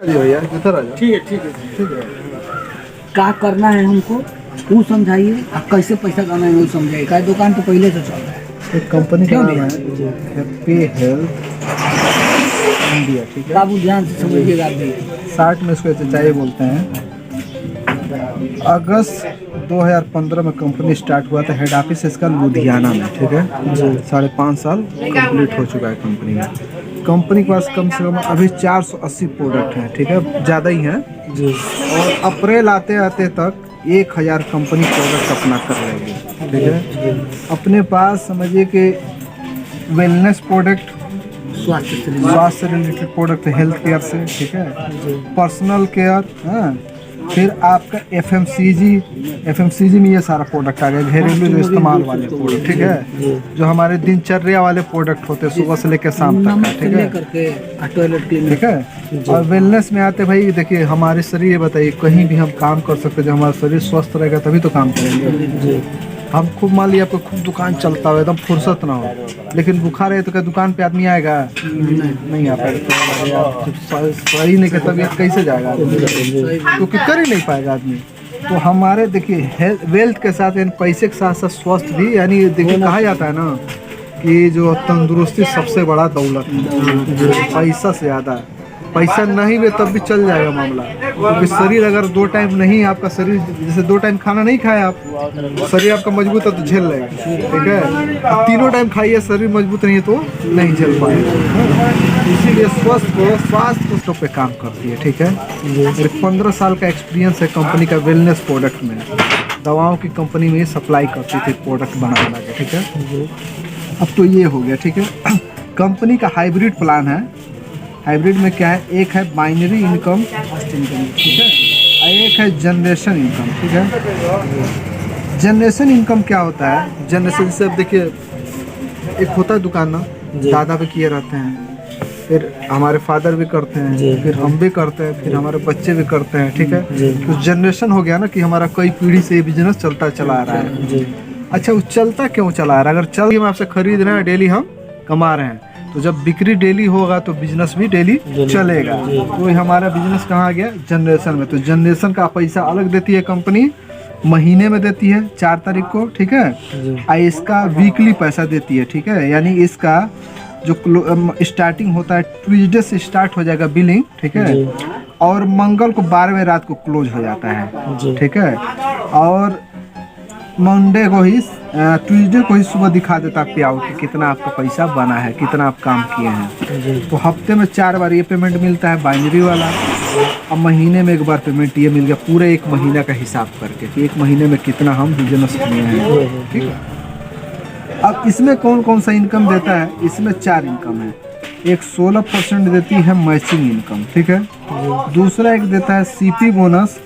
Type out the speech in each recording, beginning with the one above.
भैया किधर आ जाओ। ठीक है ठीक है ठीक है। का करना है हमको वो समझाइए, अब कैसे पैसा कमाना है वो समझाइए। का दुकान तो पहले से चल रहा है। एक कंपनी का क्यों नाम नहीं? है हैप्पी हेल्थ इंडिया। ठीक है। बाबू ध्यान से समझिएगा आप भी। 60 में इसको एचआई बोलते हैं। अगस्त 2015 में कंपनी स्टार्ट हुआ था। हेड ऑफिस इसका लुधियाना में। ठीक है। 5.5 साल कंप्लीट हो चुका है कंपनी में। कंपनी के पास कम से कम अभी 480 प्रोडक्ट हैं। ठीक है, ज़्यादा ही हैं। और अप्रैल आते आते तक 1000 कंपनी प्रोडक्ट अपना कर रही है। ठीक है। अपने पास समझिए कि वेलनेस प्रोडक्ट, स्वास्थ्य से रिलेटेड प्रोडक्ट, हेल्थ केयर से, ठीक है, पर्सनल केयर, हाँ, फिर आपका एफएमसीजी में ये सारा प्रोडक्ट आ गया। घरेलू जो इस्तेमाल वाले प्रोडक्ट, ठीक है, जो हमारे दिनचर्या वाले प्रोडक्ट होते हैं सुबह से लेकर शाम तक का। ठीक है, ठीक है। और वेलनेस में आते भाई देखिए, हमारे शरीर, ये बताइए, कहीं भी हम काम कर सकते हैं। जब हमारा शरीर स्वस्थ रहेगा तभी तो काम करेंगे। हम खूब, मान लिया आपको खूब दुकान चलता हो, एकदम फुर्सत ना हो, लेकिन बुखार है तो क्या दुकान पे आदमी आएगा? नहीं आ पाएगा। सही नहीं का तबीयत कैसे जाएगा आदमी? क्योंकि कर ही नहीं पाएगा आदमी। तो हमारे देखिए वेल्थ के साथ यानी पैसे के साथ साथ स्वस्थ भी, यानी देखिए कहा जाता है ना कि जो तंदुरुस्ती सबसे बड़ा दौलत है, पैसा से ज़्यादा। पैसा नहीं भी तब भी चल जाएगा मामला, क्योंकि शरीर अगर 2 टाइम नहीं, आपका शरीर जैसे 2 टाइम खाना नहीं खाया आप, शरीर आपका मजबूत है तो झेल लेगा। ठीक है। अब 3 टाइम खाइए, शरीर मजबूत नहीं है तो नहीं झेल पाएगा। इसीलिए स्वास्थ्य को पे काम करती है। ठीक है। मेरे 15 साल का एक्सपीरियंस है कंपनी का वेलनेस प्रोडक्ट में। दवाओं की कंपनी में सप्लाई करती थी प्रोडक्ट बना के। ठीक है। अब तो ये हो गया। ठीक है। कंपनी का हाइब्रिड प्लान है। हाइब्रिड में क्या है? एक है बाइनरी इनकम, ठीक है, और एक है जनरेशन इनकम। ठीक है। जनरेशन इनकम क्या होता है? जनरेशन से अब देखिए, एक होता है दुकान ना, दादा भी किए रहते हैं, फिर हमारे फादर भी करते हैं, फिर हम भी करते हैं, फिर हमारे बच्चे भी करते हैं। ठीक है। तो जनरेशन हो गया ना कि हमारा कई पीढ़ी से ये बिजनेस चलता चला आ रहा है। अच्छा, वो चलता क्यों चला आ रहा है? अगर चल, हम आपसे खरीद रहे हैं, डेली हम कमा रहे हैं, तो जब बिक्री डेली होगा तो बिजनेस भी डेली चलेगा। तो हमारा बिजनेस कहाँ आ गया? जनरेशन में। तो जनरेशन का पैसा अलग देती है कंपनी, महीने में देती है 4 तारीख को। ठीक है। और इसका वीकली पैसा देती है। ठीक है। यानी इसका जो स्टार्टिंग होता है, ट्यूसडे से स्टार्ट हो जाएगा बिलिंग। ठीक है। और मंगल को 12 रात को क्लोज हो जाता है। ठीक है। और मंडे को ही, ट्यूसडे को ही सुबह दिखा देता है पे आउट कि कितना आपका पैसा बना है, कितना आप काम किए हैं। तो हफ्ते में 4 बार ये पेमेंट मिलता है, बाइनरी वाला। अब महीने में 1 बार पेमेंट ये मिल गया, पूरे 1 महीना का हिसाब करके कि 1 महीने में कितना हम बिजनेस किए हैं। ठीक है। अब इसमें कौन कौन सा इनकम देता है? इसमें 4 इनकम है। एक 16% देती है मैचिंग इनकम। ठीक है। दूसरा एक देता है सीपी बोनस,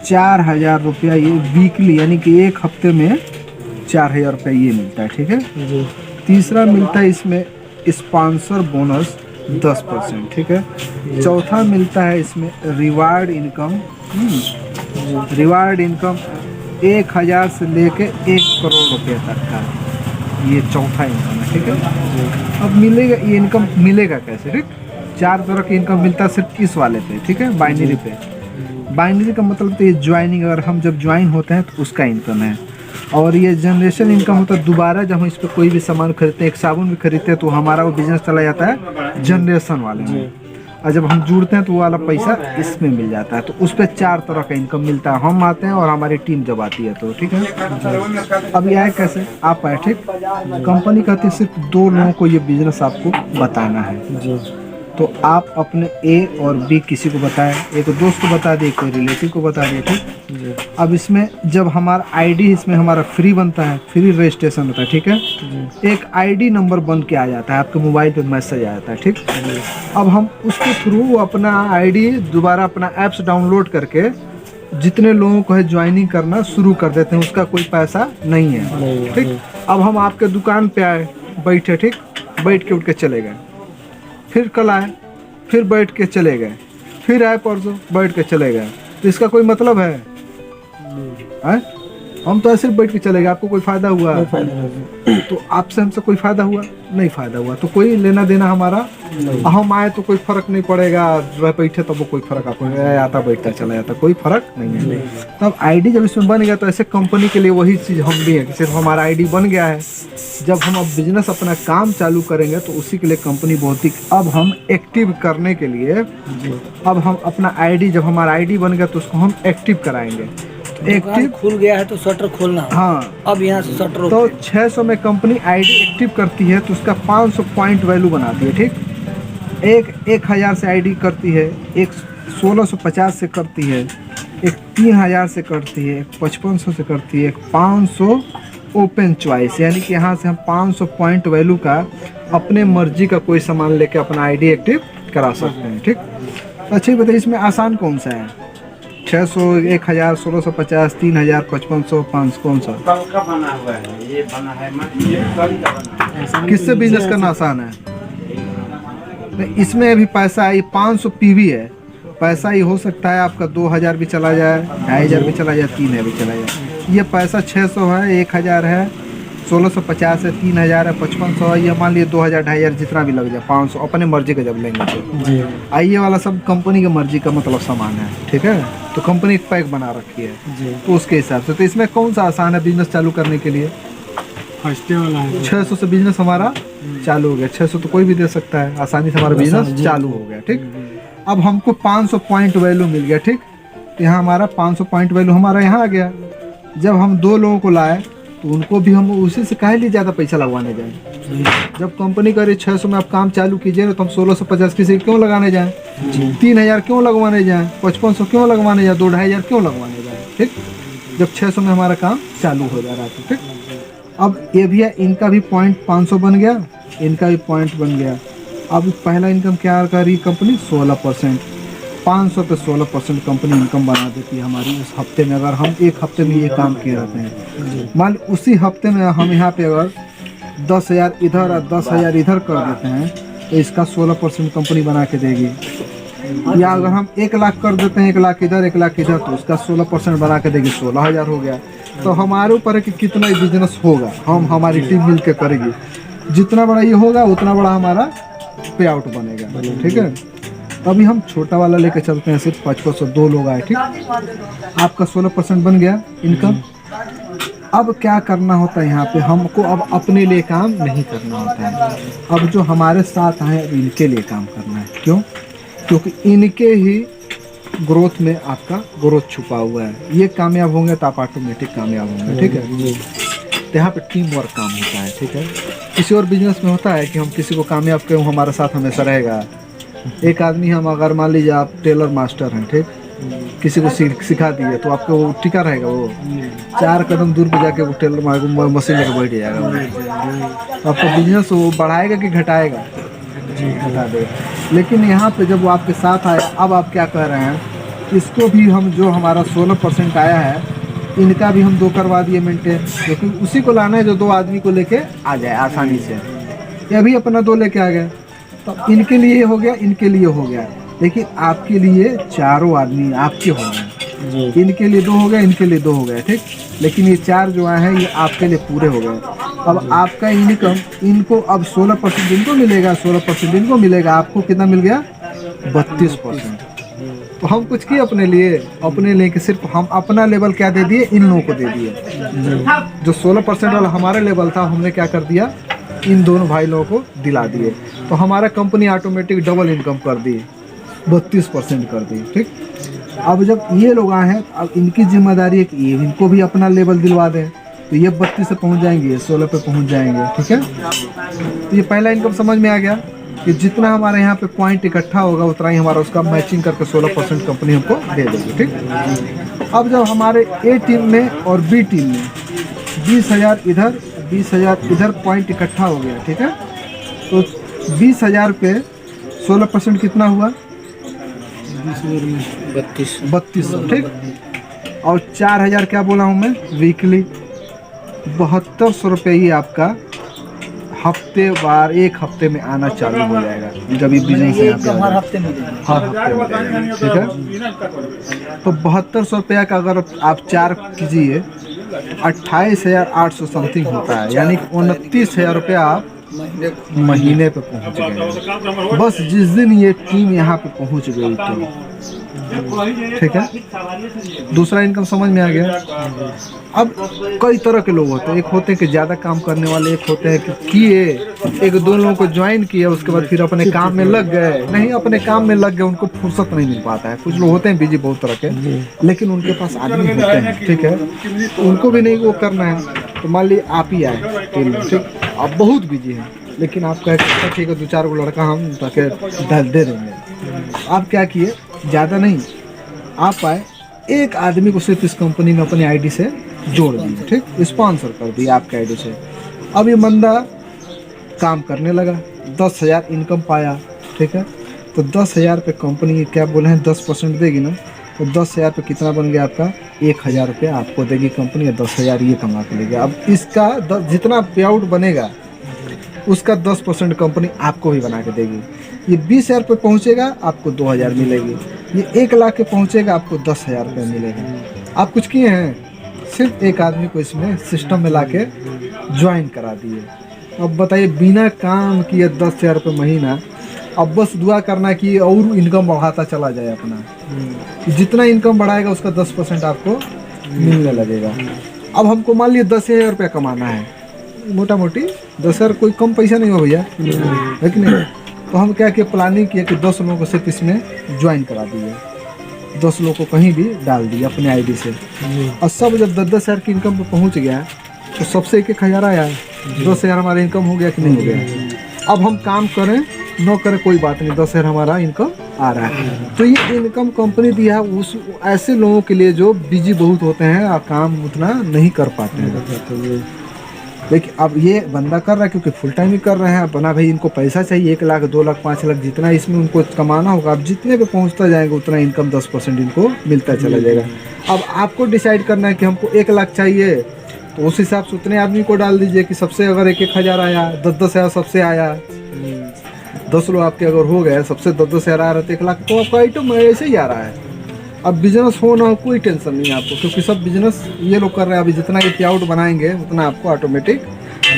4000 रुपया, ये वीकली, यानी कि 1 हफ्ते में 4000 रुपया ये मिलता है। ठीक है। तीसरा मिलता है इसमें स्पॉन्सर बोनस 10%। ठीक है। चौथा मिलता है इसमें रिवार्ड इनकम। रिवार्ड इनकम 1000 से लेके 1 करोड़ रुपये तक का, ये चौथा इनकम है। ठीक है। अब मिलेगा ये इनकम मिलेगा कैसे? ठीक, 4 तरह की इनकम मिलता है सिर्फ इस वाले पे। ठीक है। बाइनरी पे। बाइनरी का मतलब तो ये ज्वाइनिंग, अगर हम जब ज्वाइन होते हैं तो उसका इनकम है। और ये जनरेशन इनकम होता है दोबारा जब हम इस पर कोई भी सामान खरीदते हैं, एक साबुन भी खरीदते हैं, तो हमारा वो बिजनेस चला जाता है जनरेशन वाले में। और जब हम जुड़ते हैं तो वो वाला पैसा इसमें मिल जाता है। तो उस पर 4 तरह का इनकम मिलता है। हम आते हैं और हमारी टीम जब आती है तो। ठीक है। अब यह है कैसे आप आए? ठीक, कंपनी कहती है सिर्फ 2 लोगों को ये बिजनेस आपको बताना है। तो आप अपने ए और बी किसी को बताएं, एक दोस्त को बता दिए, कोई रिलेटिव को बता दिए। ठीक। अब इसमें जब हमारा आईडी इसमें हमारा फ्री बनता है, फ्री रजिस्ट्रेशन होता है। ठीक है। एक आईडी नंबर बन के आ जाता है, आपके मोबाइल पे मैसेज आ जाता है। ठीक। अब हम उसके थ्रू अपना आईडी दोबारा अपना ऐप्स डाउनलोड करके जितने लोगों को है ज्वाइनिंग करना शुरू कर देते हैं। उसका कोई पैसा नहीं है। ठीक। अब हम आपके दुकान पे आए, बैठे, ठीक, बैठ के उठ के चले गए, फिर कल आए, फिर बैठ के चले गए, फिर आए परसों, बैठ के चले गए, तो इसका कोई मतलब है? हम तो ऐसे बैठ के चले गए, आपको कोई फायदा हुआ? कोई फायदा नहीं। तो आपसे हमसे कोई फायदा हुआ? नहीं फायदा हुआ, तो कोई लेना देना हमारा हम आए तो कोई फर्क नहीं पड़ेगा, रह बैठे तब वो कोई फर्क आपको आता बैठता चला जाता, कोई फर्क नहीं है। तब आईडी जब इसमें बन गया तो ऐसे कंपनी के लिए वही चीज़ हम भी है कि सिर्फ हमारा आईडी बन गया है, जब हम अब बिजनेस अपना काम चालू करेंगे तो उसी के लिए कंपनी बहुत ही, अब हम एक्टिव करने के लिए अब हम अपना आईडी, जब हमारा आईडी बन गया तो उसको हम एक्टिव कराएंगे। एक्टिव खुल गया है तो शटर खोलना होगा। हाँ, अब यहाँ से शटर तो 600 में कंपनी आईडी एक्टिव करती है तो उसका 500 पॉइंट वैल्यू बनाती है, ठीक। एक 1000 से आईडी करती है, एक 1650 से करती है, एक 3000 से करती है, एक 5500 से करती है, एक 500 ओपन चॉइस, यानी कि यहाँ से हम 500 पॉइंट वैल्यू का अपने मर्जी का कोई सामान लेके अपना आईडी एक्टिव करा सकते हैं, ठीक। अच्छा बताइए इसमें आसान कौन सा है? 600, 1000, 1650, 3000, 5500, 500, कौन सा? कल का बना हुआ है, ये बना है ये कल का बना है। किससे बिजनेस करना आसान है? नहीं, इसमें अभी पैसा है, 500 पीवी है, पैसा ही हो सकता है आपका 2000 भी चला जाए, 2500 भी चला जाए, 3000 भी चला जाए। ये पैसा 600 है, 1000 है, 1650 है, 3000 है, 5500 है, ये मान लिए 2000, 2500 जितना भी लग जाए, 500 अपने मर्जी का जब लेंगे तो। जी आइए वाला सब कंपनी की मर्जी का मतलब सामान है, ठीक है। तो कंपनी एक पैक बना रखी है जी। तो उसके हिसाब से, तो इसमें कौन सा आसान है बिजनेस चालू करने के लिए? फर्स्ट वाला है 600 से बिजनेस हमारा चालू हो गया, 600 तो कोई भी दे सकता है, आसानी से हमारा बिजनेस चालू हो गया, ठीक। अब हमको 500 पॉइंट वैल्यू मिल गया, ठीक। तो यहाँ हमारा 500 पॉइंट वैल्यू हमारा यहाँ आ गया। जब हम 2 लोगों को लाए तो उनको भी हम उसी से काहे लिए ज़्यादा पैसा लगवाने जाएं? जब कंपनी करे 600 में आप काम चालू कीजिए ना, तो हम 1650 किसी क्यों लगाने जाएं? 3000 क्यों लगवाने जाएं? 5500 क्यों लगवाने जाएं? 2500 क्यों लगवाने जाएं, ठीक। जब 600 में हमारा काम चालू हो जा रहा था, ठीक। अब ये भी है, इनका भी पॉइंट 500 बन गया, इनका भी पॉइंट बन गया। अब पहला इनकम क्या कर रही कंपनी? 16%, 500 पे 16% कंपनी इनकम बना देती है हमारी उस हफ्ते में। अगर हम एक हफ्ते में ये काम किए रहते हैं, मान लो उसी हफ्ते में हम यहाँ पे अगर 10,000 इधर और 10,000 इधर कर देते हैं तो इसका 16% कंपनी बना के देगी। या अगर हम 1 लाख कर देते हैं, 1 लाख इधर 1 लाख इधर, तो उसका 16% बना के देगी, 16,000 हो गया। तो हमारे ऊपर है कि कितना बिजनेस होगा, हम हमारी टीम मिल के करेगी, जितना बड़ा ये होगा उतना बड़ा हमारा पे आउट बनेगा, ठीक है। अभी हम छोटा वाला लेके चलते हैं, सिर्फ 5500, 2 लोग आए, ठीक। आपका 16% बन गया इनकम। अब क्या करना होता है यहाँ पे, हमको अब अपने लिए काम नहीं करना होता है, अब जो हमारे साथ आए अब इनके लिए काम करना है। क्यों? क्योंकि इनके ही ग्रोथ में आपका ग्रोथ छुपा हुआ है। ये कामयाब होंगे तो आप ऑटोमेटिक कामयाब होंगे, ठीक है। तो यहाँ पे टीम वर्क काम होता है, ठीक है। किसी और बिजनेस में होता है कि हम किसी को कामयाब करें, हमारे साथ हमेशा रहेगा। एक आदमी, हम अगर मान लीजिए आप टेलर मास्टर हैं, ठीक, किसी को सिखा दिए तो आपको वो टिका रहेगा, वो 4 कदम दूर पे जाके वो टेलर मशीन लेकर बैठ जाएगा। वो आपका बिजनेस वो बढ़ाएगा कि घटाएगा? घटा देगा। लेकिन यहाँ पे जब वो आपके साथ आए, अब आप क्या कह रहे हैं, इसको भी हम जो हमारा 16% आया है, इनका भी हम 2 करवा दिए मेंटेन, क्योंकि उसी को लाना है जो 2 आदमी को लेके आ जाए आसानी से। ये भी अपना 2 लेके आ गए, तो इनके लिए हो गया, इनके लिए हो गया, लेकिन आपके लिए 4 आदमी आपके हो गए। इनके लिए 2 हो गए, इनके लिए 2 हो गए, ठीक। लेकिन ये 4 जो आए हैं ये आपके लिए पूरे हो गए। अब आपका इनकम इनको अब 16% इनको मिलेगा, 16% इनको मिलेगा, आपको कितना मिल गया? 32%। तो हम कुछ किए अपने लिए कि सिर्फ हम अपना लेवल क्या दे दिए, इन लोगों को दे दिए। जो 16% वाला हमारा लेवल था, हमने क्या कर दिया, इन दोनों भाई लोगों को दिला दिए। तो हमारा कंपनी ऑटोमेटिक डबल इनकम कर दी, 32% कर दी, ठीक। अब जब ये लोग आए हैं, अब इनकी जिम्मेदारी है कि ये इनको भी अपना लेवल दिलवा दें, तो ये 32 से पहुंच जाएंगे, ये 16 पे पहुंच जाएंगे, ठीक है। तो ये पहला इनकम समझ में आ गया कि जितना हमारे यहाँ पे पॉइंट इकट्ठा होगा उतना ही हमारा उसका मैचिंग करके 16% कंपनी हमको दे देगी, ठीक। अब जब हमारे ए टीम में और बी टीम में 20,000 इधर 20,000 इधर पॉइंट इकट्ठा हो गया, ठीक है। तो 20,000 पे 16% कितना हुआ? 3200, ठीक। और 4,000 क्या बोला हूँ मैं, वीकली 7200 रुपये ही आपका हफ्ते वार, 1 हफ्ते में आना चालू हो जाएगा। जब ये बिजनेस हर हफ्ते में हर हफ्ते में, ठीक है। तो 7200 रुपया का अगर आप 4 कीजिए 28,800 समथिंग होता है, यानी 29,000 रुपया आप महीने पे पहुंच गए। बस जिस दिन ये टीम यहाँ पे पहुंच गई तो ठीक है, दूसरा इनकम समझ में आ गया। अब कई तरह के लोग होते हैं, एक होते हैं कि ज़्यादा काम करने वाले, एक होते हैं कि किए एक दो लोगों को ज्वाइन किया उसके बाद फिर अपने काम में लग गए, नहीं अपने काम में लग गए, उनको फुर्सत नहीं मिल पाता है। कुछ लोग होते हैं बिजी बहुत तरह के, लेकिन उनके पास आदमी होते हैं, ठीक है, उनको भी नहीं वो करना है। तो मान लीजिए आप ही आए टीम में, ठीक, आप बहुत बिजी हैं, लेकिन आप कहे ठीक है 2-4 को लड़का हम ताकि दे देंगे। आप क्या किए, ज़्यादा नहीं, आप आए एक आदमी को सिर्फ इस कंपनी में अपनी आईडी से जोड़ दिए, ठीक, स्पॉन्सर कर दिया आपके आईडी से। अब ये बंदा काम करने लगा, 10,000 इनकम पाया, ठीक है, तो 10,000 पे कंपनी क्या बोले हैं 10% देगी ना, तो 10,000 पे कितना बन गया आपका, 1,000 रुपये आपको देगी कंपनी, या 10,000 ये कमा के लेगी। अब इसका जितना पे आउट बनेगा उसका 10% कंपनी आपको भी बना के देगी। ये 20,000 पे पहुँचेगा आपको 2,000 मिलेगी, ये 1 लाख पे पहुँचेगा आपको 10,000 रुपये मिलेगा। आप कुछ किए हैं, सिर्फ एक आदमी को इसमें सिस्टम में ला के ज्वाइन करा दिए। अब बताइए बिना काम किए 10,000 रुपये महीना, अब बस दुआ करना कि और इनकम बढ़ाता चला जाए अपना, जितना इनकम बढ़ाएगा उसका 10% आपको मिलने लगेगा। अब हमको मान लीजिए 10,000 रुपया कमाना है, मोटा मोटी 10,000 कोई कम पैसा नहीं हो भैया, है कि नहीं। तो हम क्या किए, प्लानिंग किए कि 10 लोगों को सिर्फ इसमें ज्वाइन करा दिए, 10 लोगों को कहीं भी डाल दिया अपने आईडी से, और सब जब 10,000 की इनकम पे पहुंच गया तो सबसे 1,000 आया, 10,000 हमारा इनकम हो गया कि नहीं हो गया। अब हम काम करें न करें कोई बात नहीं, 10,000 हमारा इनकम आ रहा है। तो ये इनकम कंपनी दिया उस ऐसे लोगों के लिए जो बिजी बहुत होते हैं और काम उतना नहीं कर पाते हैं। देखिए अब ये बंदा कर रहा है क्योंकि फुल टाइम ही कर रहे हैं, बना भाई इनको पैसा चाहिए 1 लाख 2 लाख 5 लाख जितना इसमें उनको कमाना होगा। अब जितने पे पहुंचता जाएगा उतना इनकम 10% इनको मिलता चला जाएगा। अब आपको डिसाइड करना है कि हमको 1 लाख चाहिए, तो उस हिसाब से उतने आदमी को डाल दीजिए कि सबसे अगर 1,000 आया, 10,000 सबसे आया, 10 लोग आपके अगर हो गए सबसे 10,000 आ रहा है 1 लाख, तो आपका आइटम ऐसे ही आ रहा है। अब बिजनेस हो ना हो कोई टेंशन नहीं है आपको, क्योंकि सब बिजनेस ये लोग कर रहे हैं। अभी जितना ये पे आउट बनाएंगे उतना आपको ऑटोमेटिक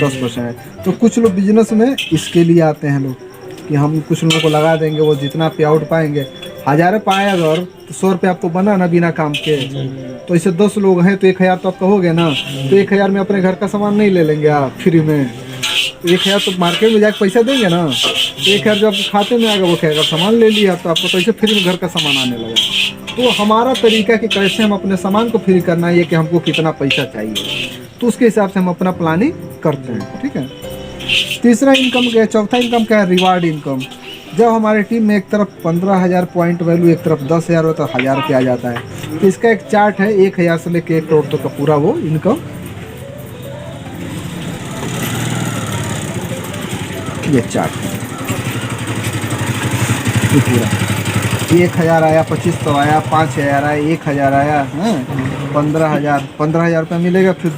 10% है। तो कुछ लोग बिजनेस में इसके लिए आते हैं लोग कि हम कुछ लोगों को लगा देंगे, वो जितना पे आउट पाएंगे 1,000 पाए अगर तो 100 रुपये आपको बना ना बिना काम के, तो ऐसे 10 लोग हैं तो 1,000 तो आपका हो गया ना। तो 1,000 में अपने घर का सामान नहीं ले लेंगे आप फ्री में, 1,000 तो मार्केट में जाकर पैसा देंगे ना, 1,000 जो आपके खाते में आएगा वो कहेगा सामान ले लिया, तो आपको पैसे फ्री में घर का सामान आने लगा। तो हमारा तरीका कि कैसे हम अपने सामान को फ्री करना है, ये कि हमको कितना पैसा चाहिए, तो उसके हिसाब से हम अपना प्लानिंग करते हैं, ठीक है। तीसरा इनकम क्या है, चौथा इनकम क्या है, रिवार्ड इनकम। जब हमारे टीम में एक तरफ 15,000 पॉइंट वैल्यू, एक तरफ 10,000 होता है, 1,000 रुपया आ जाता है। तो इसका एक चार्ट है, 1,000 से लेकर 1 करोड़ तक का पूरा वो इनकम, ये चार्ट है, ये पूरा 1,000 आया, 2500 आया, 5,000 आया, 1,000 आया, हाँ 15,000 रुपया मिलेगा। फिर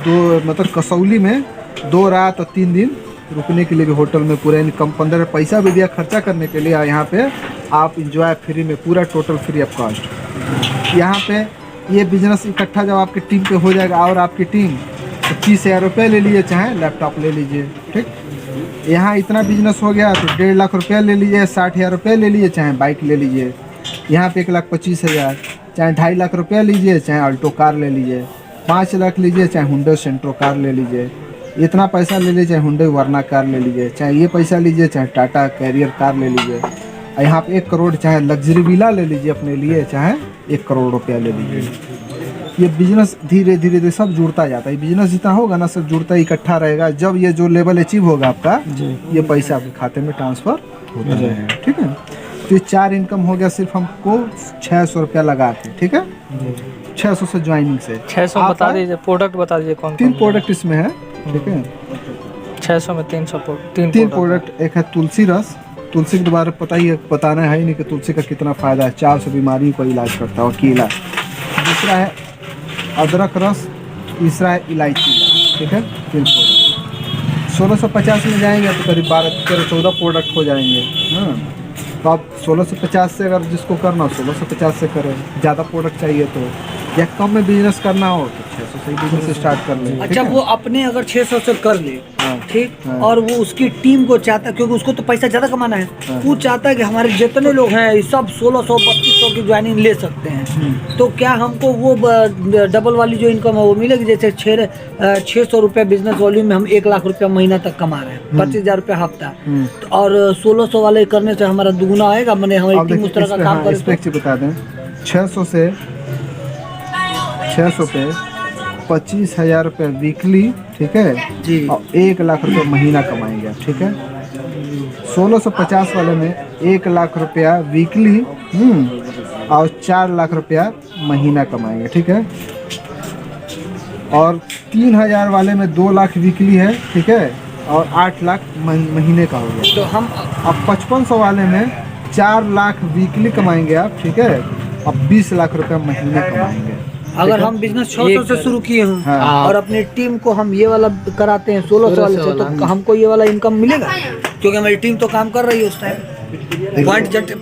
मतलब कसौली में 2 रात और 3 दिन रुकने के लिए भी होटल में पूरा इनकम 15 पैसा भी दिया खर्चा करने के लिए। यहाँ पे आप इंजॉय फ्री में, पूरा टोटल फ्री ऑफ कॉस्ट। यहाँ पे ये बिजनेस इकट्ठा जब आपकी टीम पे हो जाएगा और आपकी टीम 25,000 रुपये ले लीजिए, चाहे लैपटॉप ले लीजिए, ठीक। यहाँ इतना बिजनेस हो गया तो 1.5 लाख रुपया ले लीजिए, 60,000 रुपये ले लीजिए, चाहे बाइक ले लीजिए। यहाँ पे 1,25,000, चाहे 2.5 लाख रुपया लीजिए, चाहे अल्टो कार ले लीजिए। 5 लाख लीजिए, चाहे हुंडई सेंट्रो कार ले लीजिए। इतना पैसा ले लीजिए, चाहे हुंडई वर्ना कार ले लीजिए, चाहे ये पैसा लीजिए, चाहे टाटा कैरियर कार ले लीजिए। यहाँ पे 1 करोड़, चाहे लग्जरी विला ले लीजिए अपने लिए, चाहे 1 करोड़ रुपया ले लीजिए। ये बिजनेस धीरे धीरे सब जुड़ता जाता है। बिजनेस जितना होगा ना सब जुड़ता इकट्ठा रहेगा। जब ये जो लेवल अचीव होगा आपका, ये पैसा आपके खाते में ट्रांसफर होता रहेगा, ठीक है। तो ये 4 इनकम हो गया सिर्फ हमको 600 रुपया लगा के, ठीक है। 600 से ज्वाइनिंग से 600 बता दीजिए, प्रोडक्ट बता दीजिए कौन 3 प्रोडक्ट इसमें है, ठीक है। 600 में 3 प्रोडक्ट। एक है तुलसी रस, तुलसी के बारे में बताना है ही नहीं कि तुलसी का कितना फ़ायदा है, 400 बीमारियों का इलाज करता है, अकेला। दूसरा है अदरक रस, तीसरा है इलायची, ठीक है। 3 प्रोडक्ट 1650 में जाएंगे तो करीब 12-14 प्रोडक्ट हो जाएंगे, हाँ। तो आप 1650 से अगर जिसको करना हो 1650 से करें, ज़्यादा प्रोडक्ट चाहिए तो या कम में बिजनेस करना हो तो 600 से ही बिजनेस स्टार्ट कर लें। अच्छा, वो अपने अगर 600 से कर ले, हाँ। ठीक, हाँ। और वो उसकी टीम को चाहता है, क्योंकि उसको तो पैसा ज़्यादा कमाना है, हाँ। वो चाहता है कि हमारे जितने लोग हैं ये सब 1600 3200 की ज्वाइनिंग ले सकते हैं, तो क्या हमको वो डबल वाली जो इनकम है वो मिलेगी? जैसे 600 रुपये बिजनेस वॉल्यूम में हम 1 लाख रुपया महीना तक कमा रहे हैं, 25,000 रुपया हफ्ता, तो और 1600 वाले करने से हमारा दुगुना आएगा, मैंने हमारी अब टीम उस तरह का काम करे इस पे एक चीज़ बता दें, 600 पे 25,000 रुपये वीकली, ठीक है जी। और 1 लाख रुपये महीना कमाएंगे आप, ठीक है। 1650 वाले में 1 लाख रुपया वीकली और 4 लाख रुपया महीना कमाएंगे, ठीक है। और 3,000 वाले में 2 लाख वीकली है, ठीक है, और 8 लाख महीने का हो गया। तो हम अब 5500 वाले में 4 लाख वीकली कमाएंगे आप, ठीक है, और 20 लाख रुपया महीने कमाएंगे। अगर हम बिजनेस 600 से शुरू किए हैं, हाँ। और अपनी टीम को हम ये वाला कराते हैं 1600 वाले से, तो हमको ये वाला इनकम मिलेगा? क्योंकि हमारी टीम तो काम कर रही है उस टाइम,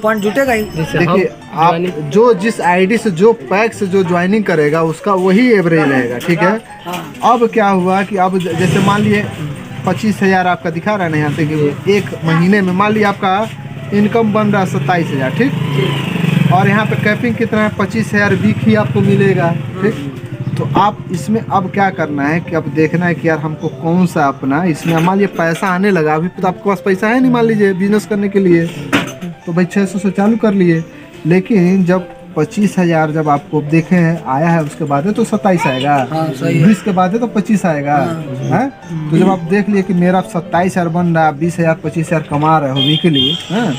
पॉइंट जुटेगा ही। देखिए, आप जो जिस आईडी से जो पैक से जो ज्वाइनिंग करेगा उसका वही एवरेज रहेगा, ठीक है। अब क्या हुआ कि अब जैसे मान लिए 25,000 आपका दिखा रहा है ना यहाँ से कि एक महीने में मान लिया आपका इनकम बन रहा है 27,000, ठीक, और यहाँ पे कैपिंग कितना है 25,000 वीक ही आपको मिलेगा, ठीक। तो आप इसमें अब क्या करना है कि अब देखना है कि यार हमको कौन सा अपना, इसमें मान लीजिए पैसा आने लगा, अभी तो आपके पास पैसा है नहीं मान लीजिए बिजनेस करने के लिए, तो भाई 600 से चालू कर लिए, लेकिन जब 25,000 जब आपको देखे आया है उसके बाद है तो 27 आएगा, 20 के बाद है तो 25 आएगा, है। तो जब आप देख लिए कि मेरा 27,000 बन रहा है, 20,000 25,000 कमा रहे हो वीकली, है,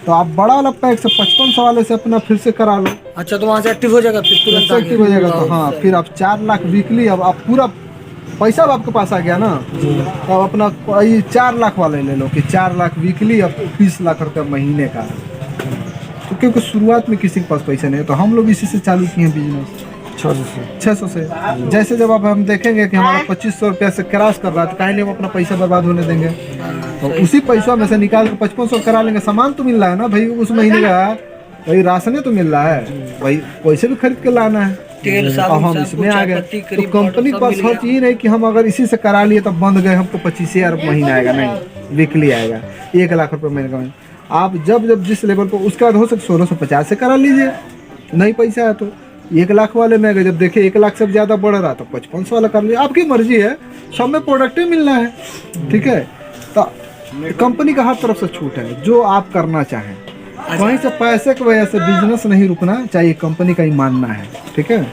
तो आप बड़ा वाला पैक से 5500 वाले से अपना फिर से करा लो। अच्छा, तो वहाँ से एक्टिव हो जाएगा, फिर तुरंत एक्टिव हो जाएगा, तो हाँ, फिर आप 4 लाख वीकली, अब आप पूरा पैसा अब आपके पास आ गया ना, तो अब अपना 4 लाख वाले ले लो कि 4 लाख वीकली, अब 20 लाख रुपये महीने का। तो क्योंकि शुरुआत में किसी के पास पैसा नहीं है, तो हम लोग इसी से चालू किए हैं बिजनेस 600 से। जैसे जब अब हम देखेंगे कि हमारा 2500 रुपया से क्रॉस कर रहा है, तो काहे नहीं हम अपना पैसा बर्बाद होने देंगे, तो उसी पैसा में से निकाल के 5500 करा लेंगे। सामान तो मिल रहा है ना भाई उस महीने का, भाई राशने तो मिल रहा है, भाई पैसे भी खरीद के लाना है, और हम इसमें आ गए। तो कंपनी के पास हर चीज नहीं कि हम अगर इसी से करा लिए तो बंद गए, हमको 25,000 महीना आएगा, नहीं, वीकली आएगा 1 लाख रुपये महीने का। आप जब जिस लेवल पर, उसके बाद हो सकता 1650 से करा लीजिए, नहीं पैसा है तो 1 लाख वाले में अगर जब देखिए 1 लाख से ज़्यादा बढ़ रहा तो 5500 वाला कर लीजिए, आपकी मर्जी है, सब में प्रोडक्ट ही मिलना है, ठीक है। तो कंपनी का हर तरफ से छूट है, जो आप करना चाहें, वहीं से पैसे की वजह से बिजनेस नहीं रुकना चाहिए, कंपनी का ही मानना है, ठीक है।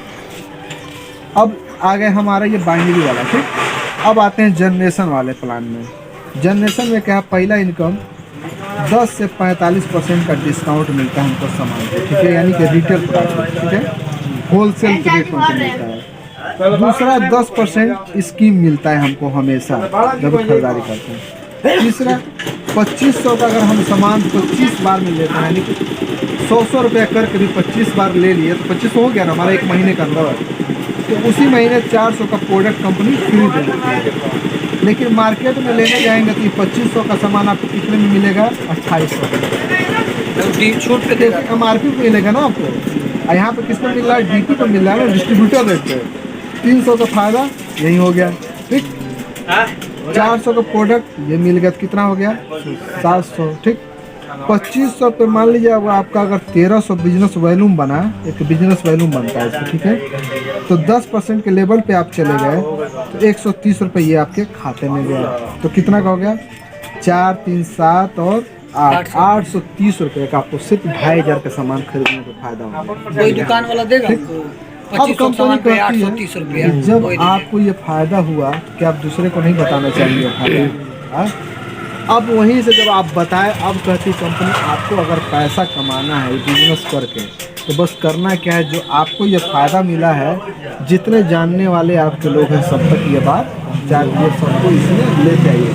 अब आ गए हमारा ये बाइनरी वाला, ठीक। अब आते हैं जनरेशन वाले प्लान में। जनरेशन में क्या, पहला इनकम 10 से 45% का डिस्काउंट मिलता है हमको सामान पे, ठीक है, यानी कि रिटेल प्राइस, ठीक है, होलसेल रेट में मिलता है। दूसरा 10% स्कीम मिलता है हमको हमेशा जब खरीदारी करते हैं। तीसरा 2500 का अगर हम सामान 25 बार में लेते हैं, यानी कि 100 रुपया करके भी 25 बार ले लिए तो 2500 हो गया ना हमारा एक महीने का अंदर, तो उसी महीने 400 का प्रोडक्ट कंपनी फ्री दे देती है। लेकिन मार्केट में लेने जाएंगे तो 2500 का सामान आपको कितने में मिलेगा, 2800 छूट पे देगा, MRP पे मिलेगा ना आपको, और यहाँ पे किस पे मिल रहा है, DP पे मिल रहा है ना, डिस्ट्रीब्यूटर रेट पे। 300 का फायदा यही हो गया, ठीक। 400 का प्रोडक्ट ये मिल गया तो कितना हो गया, 700, ठीक। 2500 पे मान लीजिए अब आपका अगर 1300 बिजनेस वैल्यूम बना, एक बिजनेस वैल्यूम बनता है इसको, ठीक है, तो 10% के लेवल पे आप चले गए तो 130 रुपये ये आपके खाते में गया, तो कितना का हो गया, 4 3 7 और 8 830 रुपये का आपको सिर्फ 2500 का सामान खरीदने का फायदा होगा। कोई दुकान वाला देगा अब कंपनी कहती है कि जब आपको ये फायदा हुआ तो क्या आप दूसरे को नहीं बताना चाहिए फायदा, हाँ? अब वहीं से जब आप बताएं, अब कहती कंपनी आपको अगर पैसा कमाना है बिजनेस करके तो बस करना क्या है, जो आपको ये फ़ायदा मिला है, जितने जानने वाले आपके लोग हैं सब तक ये बात चाहिए, सबको इसमें ले जाइए।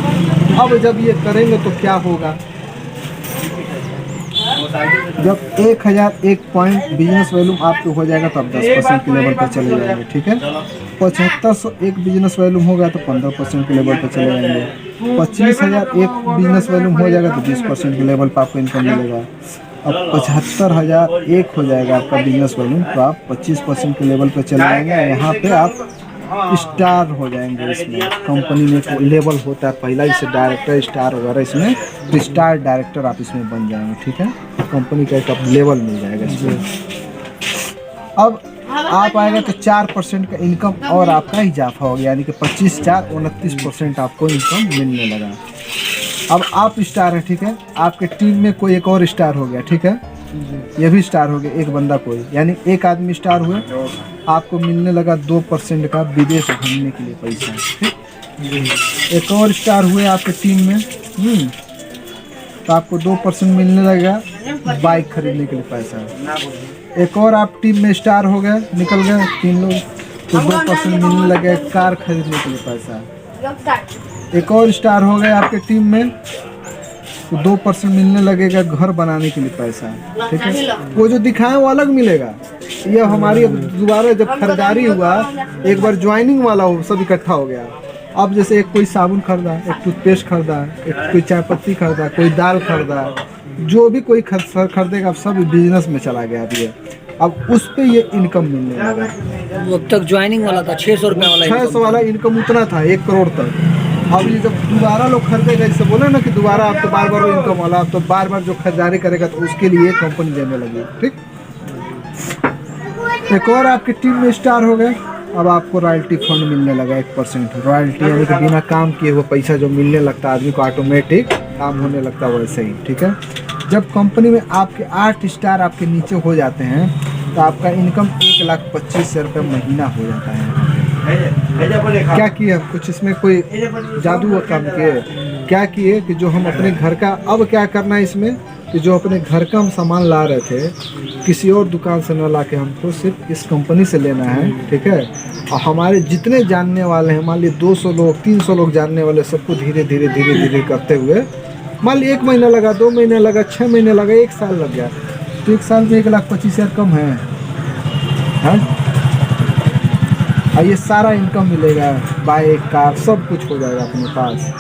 अब जब ये करेंगे तो क्या होगा, जब 1001 पॉइंट बिजनेस वैल्यूम आपको हो जाएगा तब 10% के लेवल पर चले जाएंगे, ठीक है। 7501 बिजनेस वैल्यूम होगा तो 15% के लेवल पर चले जाएंगे। 25,000 एक बिजनेस वैल्यूम हो जाएगा तो 20% के लेवल पर आपको इनकम मिलेगा। अब 75,000 एक हो जाएगा आपका बिजनेस वॉल्यूम, तो आप 25% के लेवल पे चले जाएंगे। यहाँ पे आप स्टार हो जाएंगे। इसमें कंपनी में एक लेवल होता है पहला, जैसे डायरेक्टर स्टार वगैरह, इसमें तो स्टार डायरेक्टर आप इसमें बन जाएंगे, ठीक है। कंपनी का एक लेवल मिल जाएगा इसमें। अब आप आएगा तो 4% का इनकम और आपका इजाफा हो गया, यानी कि 25 4 29% आपको इनकम मिलने लगा। अब आप स्टार हैं, ठीक है, आपके टीम में कोई एक और स्टार हो गया, ठीक है, ये भी स्टार हो गया, एक बंदा कोई, यानी एक आदमी स्टार हुए, आपको मिलने लगा 2% का विदेश घूमने के लिए पैसा, ठीक। एक और स्टार हुए आपके टीम में, तो आपको 2% मिलने लगा बाइक खरीदने के लिए पैसा। एक और आप टीम में स्टार हो गए, निकल गए 3 लोग, तो 2% मिलने लगे कार खरीदने के लिए पैसा। एक और स्टार हो गए आपके टीम में, तो 2% मिलने लगेगा घर बनाने के लिए पैसा, ठीक है। वो जो दिखाए वो अलग मिलेगा। ये हमारी दोबारा जब खरीदारी हुआ, एक बार ज्वाइनिंग वाला हो, सब इकट्ठा हो गया। अब जैसे एक कोई साबुन खरीदा, एक टूथपेस्ट खरीदा, एक कोई चाय पत्ती खरीदा, कोई दाल खरीदा, जो भी कोई खरीदेगा अब सब बिजनेस में चला गया। अब ये अब उस पे ये इनकम मिलने लगा। अब तक ज्वाइनिंग वाला था 600 रुपये वाला, 600 वाला इनकम उतना था 1 करोड़ तक। अब ये जब दोबारा लोग खरीदेगा, जैसे बोले ना कि दोबारा आप तो बार बार इनकम वाला, आप तो बार बार जो खरीदारी करेगा तो उसके लिए कंपनी देने लगी, ठीक। एक और आपकी टीम में स्टार हो गए, अब आपको रॉयल्टी फंड मिलने लगा 1%। रॉयल्टी यानी कि बिना काम किए वो पैसा जो मिलने लगता है आदमी को, ऑटोमेटिक काम होने लगता है वैसे ही, ठीक है। जब कंपनी में आपके 8 स्टार आपके नीचे हो जाते हैं तो आपका इनकम 1,25,000 रुपये महीना हो जाता है। क्या किए हम, कुछ इसमें कोई जादू का काम किए, क्या किए कि जो हम अपने घर का, अब क्या करना है इसमें कि जो अपने घर का हम सामान ला रहे थे किसी और दुकान से न ला के हमको सिर्फ इस कंपनी से लेना है, ठीक है। और हमारे जितने जानने वाले हैं, मान लीजिए 200 लोग 300 लोग जानने वाले, सबको धीरे धीरे करते हुए, मान ली 1 महीना लगा, 2 महीने लगा, 6 महीने लगा, 1 साल लग गया, तो 1 साल में 1,25,000 कम है। और ये सारा इनकम मिलेगा, बाइक कार सब कुछ हो जाएगा अपने पास।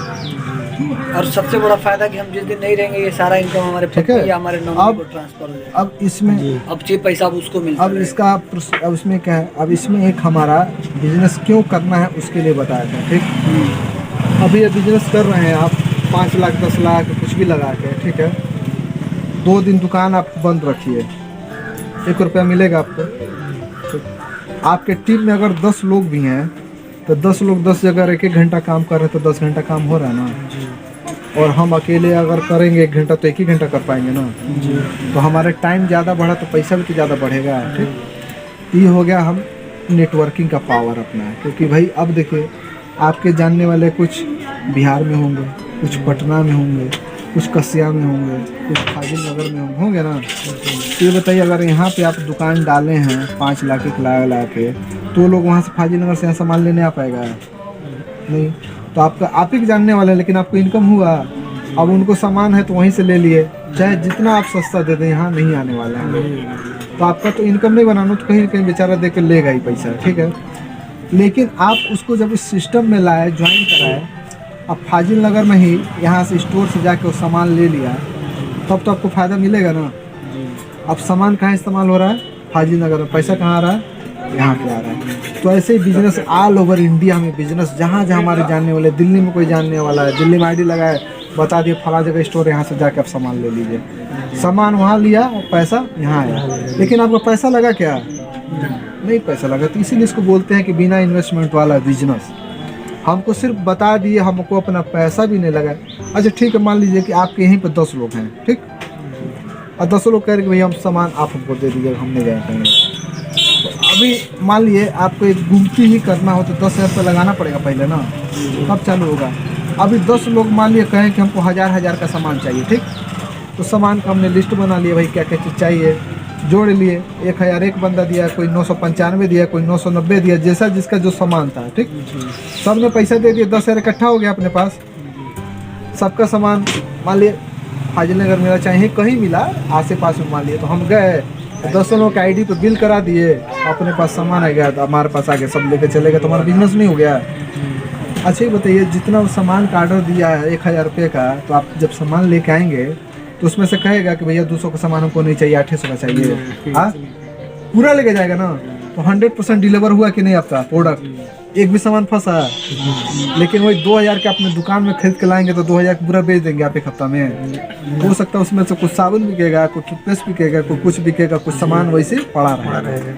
और सबसे बड़ा फायदा कि हम जिस दिन नहीं रहेंगे ये सारा इनकम हमारे ठीक है। या हमारे नॉमिनी को ट्रांसफर हो जाएगा। अब इसमें अब जो पैसा अब उसको मिलता अब इसका अब इसमें क्या है, अब इसमें एक हमारा बिजनेस क्यों करना है उसके लिए बताया था, ठीक। अभी ये बिजनेस कर रहे हैं आप 5 लाख 10 लाख कुछ भी लगा के, ठीक है। 2 दिन दुकान आप बंद रखिए, 1 रुपया मिलेगा आपको, ठीक। आपके टीम में अगर 10 लोग भी हैं तो 10 लोग 10 जगह 1-1 घंटा काम कर रहे हैं तो 10 घंटा काम हो रहा है ना। और हम अकेले अगर करेंगे 1 घंटा तो 1 ही घंटा कर पाएंगे ना जी। तो हमारे टाइम ज़्यादा बढ़ा तो पैसा भी तो ज़्यादा बढ़ेगा, ठीक। ये हो गया हम नेटवर्किंग का पावर अपना है, क्योंकि भाई अब देखिए आपके जानने वाले कुछ बिहार में होंगे, कुछ पटना में होंगे, कुछ कसिया में होंगे, कुछ फाजिल नगर में होंगे ना। तो ये बताइए अगर यहाँ पे आप दुकान डाले हैं 5 लाख एक ला के, तो लोग वहाँ से फाजिल नगर से यहाँ सामान लेने आ पाएगा नहीं। तो आपका आप ही जानने वाले हैं, लेकिन आपको इनकम हुआ, अब उनको सामान है तो वहीं से ले लिए, चाहे जितना आप सस्ता दे दें यहाँ नहीं आने वाला है। तो आपका तो इनकम नहीं बनाना, तो कहीं ना कहीं बेचारा दे कर लेगा ही पैसा, ठीक है। लेकिन आप उसको जब इस सिस्टम में लाए, ज्वाइन कराए, अब फाजिल नगर में ही यहाँ से स्टोर से जाके वो सामान ले लिया, तब तो आपको फ़ायदा मिलेगा ना। अब सामान कहाँ इस्तेमाल हो रहा है, फाजिल नगर में, पैसा कहाँ आ रहा है, यहाँ पे आ रहा है। तो ऐसे ही बिजनेस ऑल ओवर इंडिया में बिजनेस, जहाँ जहाँ हमारे जानने वाले, दिल्ली में कोई जानने वाला है, दिल्ली में आईडी लगाए, बता दिए फला जगह स्टोर, यहाँ से जाके आप सामान ले लीजिए। सामान वहाँ लिया और पैसा यहाँ आया, लेकिन आपका पैसा लगा क्या, नहीं पैसा लगा। तो इसीलिए इसको बोलते हैं कि बिना इन्वेस्टमेंट वाला बिजनेस। हमको सिर्फ बता दिए, हमको अपना पैसा भी नहीं लगा। अच्छा ठीक है, मान लीजिए कि आपके यहीं पर 10 लोग हैं, ठीक, और 10 लोग कह रहे कि भैया हम सामान आप हमको दे दीजिए, हम नहीं जाए पाएंगे। तो अभी मान लिए आपको एक गुमती ही करना हो तो 10,000 रुपये लगाना पड़ेगा पहले ना, तब चालू होगा। अभी 10 लोग मान लिए कहें कि हमको 1000 का सामान चाहिए, ठीक, तो सामान का हमने लिस्ट बना लिया, भाई क्या क्या चीज़ चाहिए, जोड़ लिए। 1000 एक बंदा दिया, कोई 995 दिया, कोई 990 दिया, जैसा जिसका जो सामान था, ठीक। सब ने पैसा दे दिया, 10,000 इकट्ठा हो गया अपने पास। सबका सामान मान लिए फाजिल नगर मेरा चाहिए, कहीं मिला आसे पास में, मान लिए तो हम गए 10 लोगों का आईडी पे बिल करा दिए, अपने पास सामान आ गया, तो हमारे पास आके सब लेके चले गए, तो हमारा बिजनेस नहीं हो गया। अच्छा ये बताइए, जितना सामान का ऑर्डर दिया है 1000 रुपये का, तो आप जब सामान लेके आएंगे तो उसमें से कहेगा कि भैया 200 का सामान हमको नहीं चाहिए, 800 का चाहिए, हाँ पूरा लेके जाएगा ना। तो 100% डिलीवर हुआ कि नहीं आपका प्रोडक्ट, एक भी सामान फंसा। लेकिन वही 2000 के अपने दुकान में खरीद के लाएंगे तो 2000 पूरा बेच देंगे आप एक हफ्ता में। हो सकता है उसमें से कुछ साबुन बिकेगा, कुछ टूथपेस्ट बिकेगा, कुछ बिकेगा, कुछ सामान वैसे पड़ा रहेगा।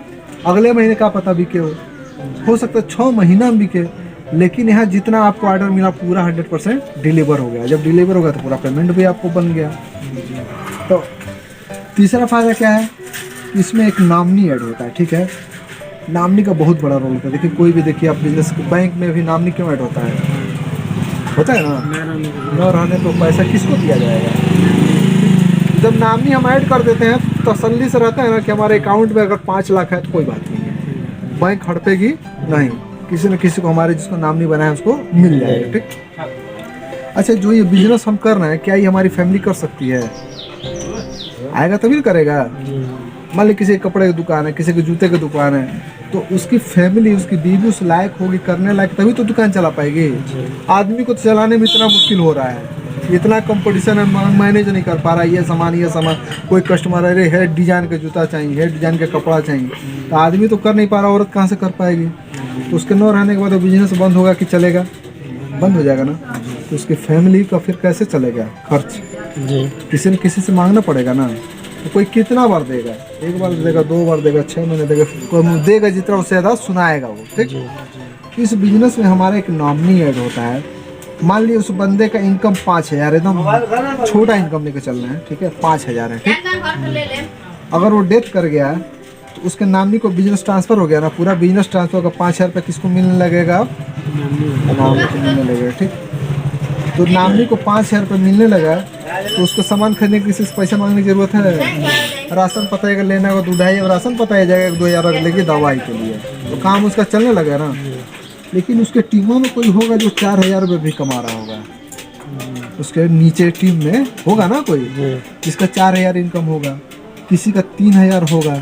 अगले महीने का पता बिके हो सकता है 6 महीना में बिके। लेकिन यहाँ जितना आपको ऑर्डर मिला पूरा 100% डिलीवर हो गया। जब डिलीवर हो गया तो पूरा पेमेंट भी आपको बन गया। तो तीसरा फायदा क्या है, इसमें एक नॉमिनी ऐड होता है, ठीक है। नॉमिनी का बहुत बड़ा रोल होता है। देखिए कोई भी देखिए आप बिजनेस बैंक में भी नॉमिनी क्यों ऐड होता है ना, न रहने तो पैसा किसको दिया जाएगा। जब नॉमिनी हम ऐड कर देते हैं तो तसल्ली से रहता है ना कि हमारे अकाउंट में अगर 5 लाख है तो कोई बात नहीं है, बैंक हड़पेगी नहीं, किसी न किसी को हमारे जिसको नॉमिनी बना है उसको मिल जाएगा, ठीक। अच्छा, जो ये बिजनेस हम कर रहे हैं क्या ये हमारी फैमिली कर सकती है? आएगा तभी करेगा। मान ली किसी के कपड़े की दुकान है, किसी के जूते की दुकान है, तो उसकी फैमिली, उसकी बीवी उस लायक होगी, करने लायक, तभी तो दुकान चला पाएगी। आदमी को तो चलाने में इतना मुश्किल हो रहा है, इतना कंपटीशन है, मैनेज नहीं कर पा रहा है। ये सामान कोई कस्टमर अरे है डिजाइन का जूता चाहिए, है डिजाइन का कपड़ा चाहिए, तो आदमी तो कर नहीं पा रहा, औरत कहाँ से कर पाएगी। तो उसके न रहने के बाद बिजनेस बंद होगा कि चलेगा? बंद हो जाएगा ना। तो उसकी फैमिली का फिर कैसे चलेगा खर्च? किसी न किसी से मांगना पड़ेगा ना। तो कोई कितना बार देगा, 1 बार देगा, 2 बार देगा, 6 महीने देगा, कोई देगा जितना उससे ज़्यादा सुनाएगा वो, ठीक। इस बिजनेस में हमारा एक नॉमिनी ऐड होता है। मान लीजिए उस बंदे का इनकम 5000 एकदम छोटा इनकम लेके चल रहे हैं, ठीक है, 5000 है, ठीक। अगर वो डेथ कर गया तो उसके नॉमिनी को बिजनेस ट्रांसफर हो गया ना, पूरा बिजनेस ट्रांसफर होगा। 5000 रुपये किसको मिलने लगेगा? नॉमिनी को मिलने लगेगा, ठीक। तो नॉमिनी को 5000 रुपये मिलने लगा तो उसको सामान खरीदने के किसी से पैसा मांगने की जरूरत है? राशन पता लेना होगा, दूधाई और राशन पता जाएगा 2000 लेके दवाई के लिए, तो काम उसका चलने लगा ना। लेकिन उसके टीमों में कोई होगा जो 4000 रुपये भी कमा रहा होगा, उसके नीचे टीम में होगा ना कोई जिसका 4000 इनकम होगा, किसी का 3000 होगा,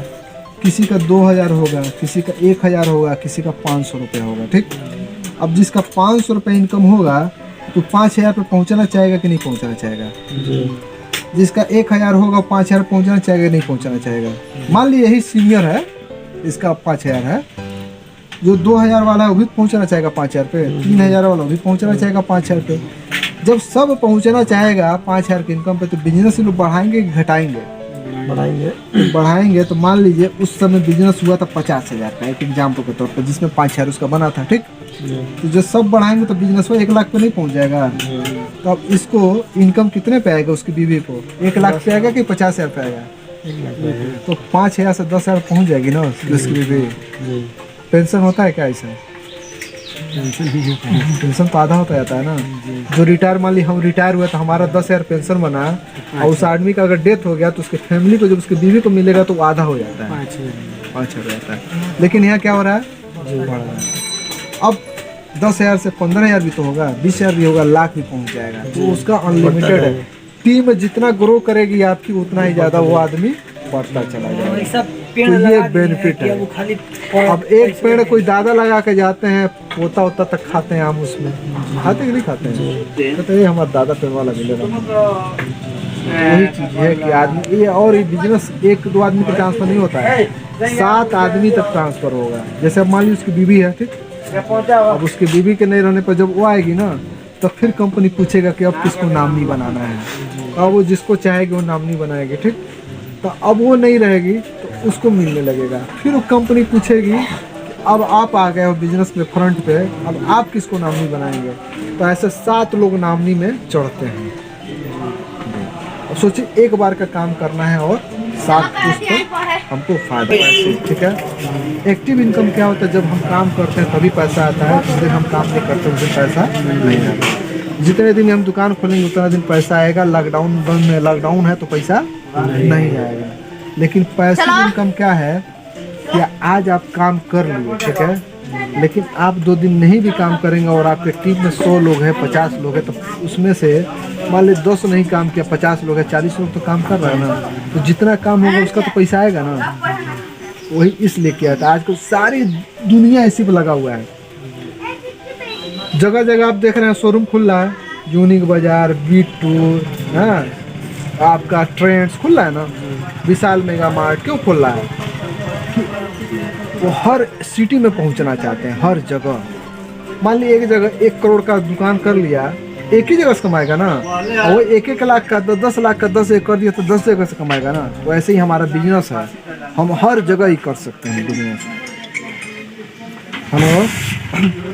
किसी का 2000 होगा, किसी का 1000 होगा, किसी का 500 रुपये होगा, ठीक। अब जिसका 500 रुपये इनकम होगा तो 5000 पे पहुंचना चाहेगा कि नहीं पहुंचना चाहेगा? जिसका 1000 होगा 5000 पहुंचना चाहेगा नहीं पहुंचना चाहेगा? मान लीजिए यही सीनियर है, इसका 5000 है, जो 2000 वाला है वो भी पहुंचना चाहेगा 5000 पे, 3000 वाला भी पहुंचना चाहेगा 5000 पे। जब सब पहुंचना चाहेगा 5000 की इनकम पे तो बिजनेस लोग बढ़ाएंगे कि घटाएंगे? बढ़ाएंगे। तो मान लीजिए उस समय बिजनेस हुआ था 50,000 का, एक एग्जाम्पल के तौर पर, जिसमें 5000 उसका बना था, ठीक। तो जो सब बढ़ाएंगे तो बिजनेस को 1 लाख पे नहीं पहुंच जाएगा। तो अब इसको इनकम कितने पे आएगा? उसकी बीवी को 1 लाख पे आएगा कि 50,000 पे आएगा? तो 5000 से 10,000 पहुंच जाएगी ना उसकी बीवी। पेंशन होता है क्या ऐसा? पेंशन तो आधा होता जाता है ना। जो रिटायर, मान ली हम रिटायर हुए तो हमारा 10,000 पेंशन बना, और उस आदमी का अगर डेथ हो गया तो उसके फैमिली को, जब उसकी बीवी को मिलेगा तो वो आधा हो जाता है, 5,000 हो जाता है। लेकिन यहाँ क्या हो रहा है? बढ़ रहा है। अब 10,000 से 15,000 भी तो होगा, 20,000 भी होगा, लाख भी पहुँच जाएगा। तो उसका अनलिमिटेड है। टीम जितना ग्रो करेगी आपकी उतना ही ज़्यादा वो आदमी बढ़ता चला जाएगा। तो ये बेनिफिट है। अब एक पेड़ कोई दादा लगा के जाते हैं, पोता होता तक खाते हैं आम, उसमें खाते कि नहीं खाते हैं? तो ये हमारा दादा पेड़ वाला मिलेगा। वही चीज़ है कि आदमी ये, और ये बिजनेस 1-2 आदमी को ट्रांसफर नहीं होता है, 7 आदमी तक ट्रांसफर होगा। जैसे अब मान ली उसकी बीवी है, ठीक। अब उसकी बीवी के नहीं रहने पर जब वो आएगी ना तो फिर कंपनी पूछेगा कि अब किसको नॉमिनी बनाना है। अब वो जिसको चाहेगी वो नॉमिनी बनाएगी, ठीक। तो अब वो नहीं रहेगी तो उसको मिलने लगेगा। फिर वो कंपनी पूछेगी कि अब आप आ गए हो बिजनेस में फ्रंट पे, अब आप किसको नॉमिनी बनाएंगे? तो ऐसे 7 लोग नॉमिनी में चढ़ते हैं। अब सोचिए एक बार का काम करना है और 7 हमको फायदा है, ठीक है। एक्टिव इनकम क्या होता है? जब हम काम करते हैं तभी पैसा आता है, जिस दिन हम काम नहीं करते उस दिन पैसा नहीं आता। जितने दिन हम दुकान खोलेंगे उतना दिन पैसा आएगा। लॉकडाउन है तो पैसा नहीं आएगा। लेकिन पैसिव इनकम क्या है कि आज आप काम कर लिए, ठीक है, लेकिन आप 2 दिन नहीं भी काम करेंगे और आपके टीम में 100 लोग हैं, 50 लोग हैं, तो उसमें से मान ली 200 नहीं काम किया, 50 लोग हैं, 40 लोग तो काम कर रहे हैं ना। तो जितना काम होगा उसका तो पैसा आएगा ना। वही इसलिए किया था। आजकल सारी दुनिया इसी पे लगा हुआ है। जगह जगह आप देख रहे हैं शोरूम खुल रहा है, यूनिक बाजार, B2, हाँ, आपका ट्रेंड्स खुल रहा है ना, विशाल मेगा मार्ट क्यों खुल रहा है कि वो हर सिटी में पहुंचना चाहते हैं, हर जगह। मान ली एक जगह 1 करोड़ का दुकान कर लिया, एक ही जगह से कमाएगा ना। और वो 1-1 लाख का 10 लाख का 10 एक कर दिया तो 10 जगह से कमाएगा ना। वैसे ही हमारा बिजनेस है, हम हर जगह ही कर सकते हैं बिजनेस। हेलो